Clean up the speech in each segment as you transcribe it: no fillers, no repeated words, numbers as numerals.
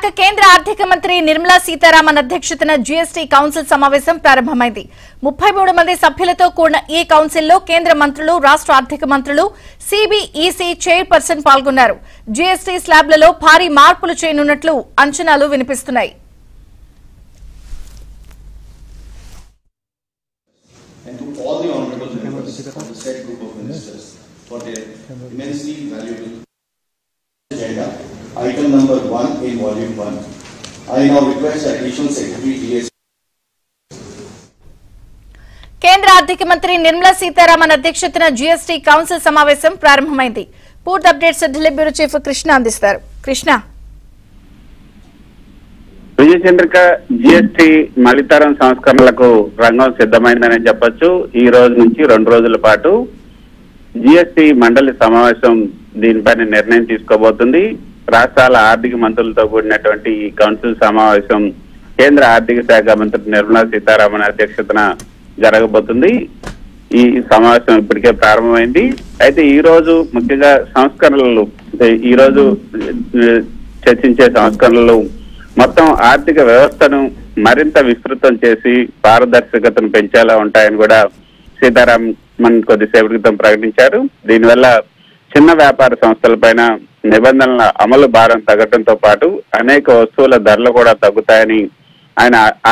ఇక కేంద్ర ఆర్థిక మంత్రి నిర్మలా సీతారామన్ అధ్యక్షతన జీఎస్టీ కౌన్సిల్ సమావేశం ప్రారంభమైంది. 33 మంది సభ్యులతో కూడిన ఈ కౌన్సిల్లో కేంద్ర మంత్రులు, రాష్ట్ర ఆర్థిక మంత్రులు, సిబిఈసి చైర్పర్సన్ పాల్గొన్నారు. జీఎస్టీ స్లాబ్లలో భారీ మార్పులు చేయనున్నట్లు అంచనాలు వినిపిస్తున్నాయి. Item number 1 in volume 1. I now request Additional Secretary DSC. కేంద్ర ఆర్థిక మంత్రి నిర్మలా సీతారామన్ అధ్యక్షతన జీఎస్టీ కౌన్సిల్ సమావేశం ప్రారంభమైంది. పూర్తి updates Delhi bureau chief Krishna అందిస్తారు. కృష్ణ, విజయచంద్రిక జీఎస్టీ మలితరం సంస్కరణలకు రంగం సిద్ధమైందని చెప్పొచ్చు. ఈ రోజు నుంచి 2 రోజుల పాటు జీఎస్టీ మండలి సమావేశం దీనిపైన నిర్ణయం తీసుకోబోతుంది. రాష్ట్రాల ఆర్థిక మంత్రులతో కూడినటువంటి ఈ కౌన్సిల్ సమావేశం కేంద్ర ఆర్థిక శాఖ మంత్రి నిర్మలా సీతారామన్ అధ్యక్షతన జరగబోతుంది. ఈ సమావేశం ఇప్పటికే ప్రారంభమైంది. అయితే ఈ రోజు ముఖ్యంగా సంస్కరణలు, ఈ రోజు చర్చించే సంస్కరణలు మొత్తం ఆర్థిక వ్యవస్థను మరింత విస్తృతం చేసి పారదర్శకతను పెంచేలా ఉంటాయని కూడా సీతారామన్ కొద్దిసేపటి క్రితం ప్రకటించారు. దీనివల్ల చిన్న వ్యాపార సంస్థలపైన నిబంధనల అమలు భారం తగ్గడంతో పాటు అనేక వస్తువుల ధరలు కూడా తగ్గుతాయని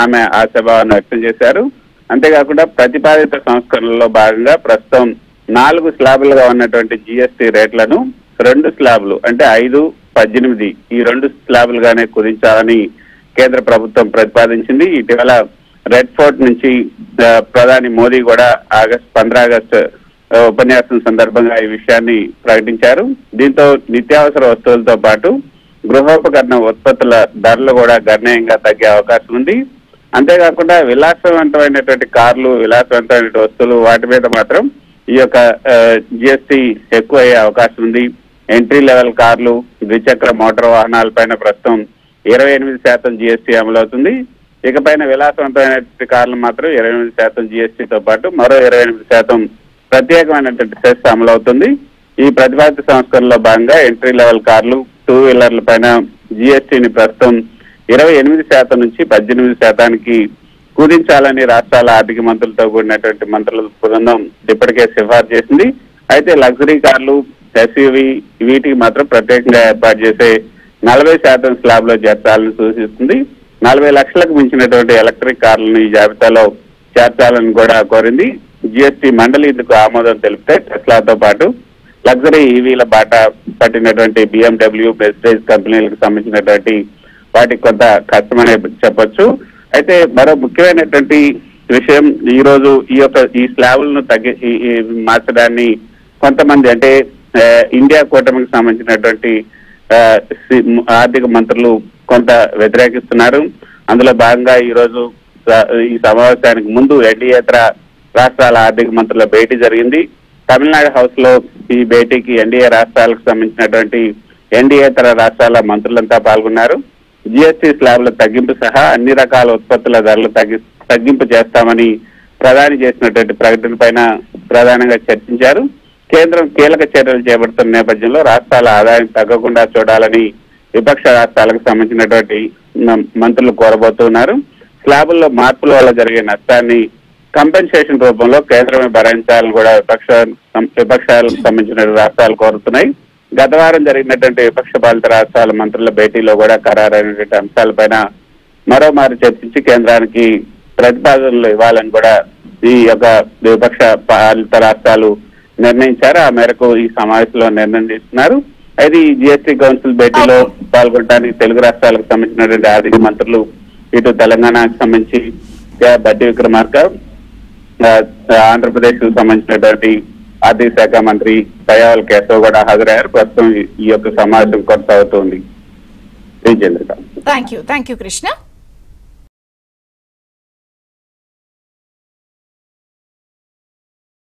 ఆమె ఆశాభావాన్ని వ్యక్తం చేశారు. అంతేకాకుండా ప్రతిపాదిత సంస్కరణలో భాగంగా ప్రస్తుతం 4 స్లాబులుగా ఉన్నటువంటి జీఎస్టీ రేట్లను 2 స్లాబులు అంటే 5, 18 ఈ 2 స్లాబులుగానే కుదించాలని కేంద్ర ప్రభుత్వం ప్రతిపాదించింది. ఇటీవల రెడ్ ఫోర్ట్ నుంచి ప్రధాని మోదీ కూడా 15 ఆగస్టు ఉపన్యాసం సందర్భంగా ఈ విషయాన్ని ప్రకటించారు. దీంతో నిత్యావసర వస్తువులతో పాటు గృహోపకరణ ఉత్పత్తుల ధరలు కూడా గణనీయంగా తగ్గే అవకాశం ఉంది. అంతేకాకుండా విలాసవంతమైనటువంటి కార్లు, విలాసవంతమైన వస్తువులు వాటి మీద మాత్రం ఈ యొక్క జిఎస్టీ ఎక్కువ అయ్యే అవకాశం ఉంది. ఎంట్రీ లెవెల్ కార్లు, ద్విచక్ర మోటార్ వాహనాలపైన ప్రస్తుతం 28% జిఎస్టీ అమలవుతుంది. ఇకపైన విలాసవంతమైనటువంటి కార్లు మాత్రం 28% జిఎస్టీతో పాటు మరో 28% ప్రత్యేకమైనటువంటి సెస్ అమలవుతుంది. ఈ ప్రతిపాదిత సంస్కరణలో భాగంగా ఎంట్రీ లెవెల్ కార్లు, 2 వీలర్ల పైన జిఎస్టీని ప్రస్తుతం 28% నుంచి 18% కుదించాలని రాష్ట్రాల ఆర్థిక మంత్రులతో కూడినటువంటి మంత్రుల బృందం ఇప్పటికే సిఫార్సు చేసింది. అయితే లగ్జరీ కార్లు, ఎస్యూవీ వీటికి మాత్రం ప్రత్యేకంగా ఏర్పాటు చేసే 40% స్లాబ్ లో చేర్చాలని సూచిస్తుంది. 40 లక్షలకు మించినటువంటి ఎలక్ట్రిక్ కార్లను ఈ జాబితాలో చేర్చాలని కూడా కోరింది. జిఎస్టీ మండలి ఇందుకు ఆమోదం తెలిపితే టెస్లాతో పాటు లగ్జరీ ఈవీల బాట పట్టినటువంటి బిఎండబ్ల్యూ, మెర్సిడీస్ కంపెనీలకు సంబంధించినటువంటి వాటికి కొంత కష్టమనే చెప్పొచ్చు. అయితే మరో ముఖ్యమైనటువంటి విషయం, ఈ రోజు ఈ స్లాబులను మార్చడాన్ని కొంతమంది అంటే ఇండియా కూటమికి సంబంధించినటువంటి ఆర్థిక మంత్రులు కొంత వ్యతిరేకిస్తున్నారు. అందులో భాగంగా ఈ రోజు ఈ సమావేశానికి ముందు ఎన్డీఏతర రాష్ట్రాల ఆర్థిక మంత్రుల భేటీ జరిగింది. తమిళనాడు హౌస్ లో ఈ భేటీకి ఎన్డీఏ రాష్ట్రాలకు సంబంధించినటువంటి ఎన్డీఏతర రాష్ట్రాల మంత్రులంతా పాల్గొన్నారు. జిఎస్టీ స్లాబ్ల తగ్గింపు సహా అన్ని రకాల ఉత్పత్తుల ధరలు తగ్గింపు చేస్తామని ప్రధాని చేసినటువంటి ప్రకటన పైన ప్రధానంగా చర్చించారు. కేంద్రం కీలక చర్యలు చేపడుతున్న నేపథ్యంలో రాష్ట్రాల ఆదాయం తగ్గకుండా చూడాలని విపక్ష రాష్ట్రాలకు సంబంధించినటువంటి మంత్రులు కోరబోతున్నారు. స్లాబుల్లో మార్పుల వల్ల జరిగే నష్టాన్ని కంపెన్సేషన్ రూపంలో కేంద్రమే భరించాలని కూడా విపక్షాలకు సంబంధించిన రాష్ట్రాలు కోరుతున్నాయి. గత వారం జరిగినటువంటి విపక్ష పాలిత రాష్ట్రాల మంత్రుల భేటీలో కూడా ఖరారైనటువంటి అంశాలపైన మరోమారు చర్చించి కేంద్రానికి ప్రతిపాదనలు ఇవ్వాలని కూడా ఈ యొక్క విపక్ష పాలిత రాష్ట్రాలు నిర్ణయించారు. ఆ మేరకు ఈ సమావేశంలో నిర్ణయం తీసుకున్నారు. అయితే ఈ జిఎస్టీ కౌన్సిల్ భేటీలో పాల్గొనడానికి తెలుగు రాష్ట్రాలకు సంబంధించినటువంటి ఆర్థిక మంత్రులు, ఇటు తెలంగాణకు సంబంధించి బట్టి విక్రమార్క, ఆంధ్రప్రదేశ్ కు సంబంధించినటువంటి ఆర్థిక శాఖ మంత్రి దయావల్ కేశవ్ కూడా హాజరయ్యారు. ప్రస్తుతం ఈ యొక్క సమావేశం కొనసాగుతోంది. Thank you Krishna.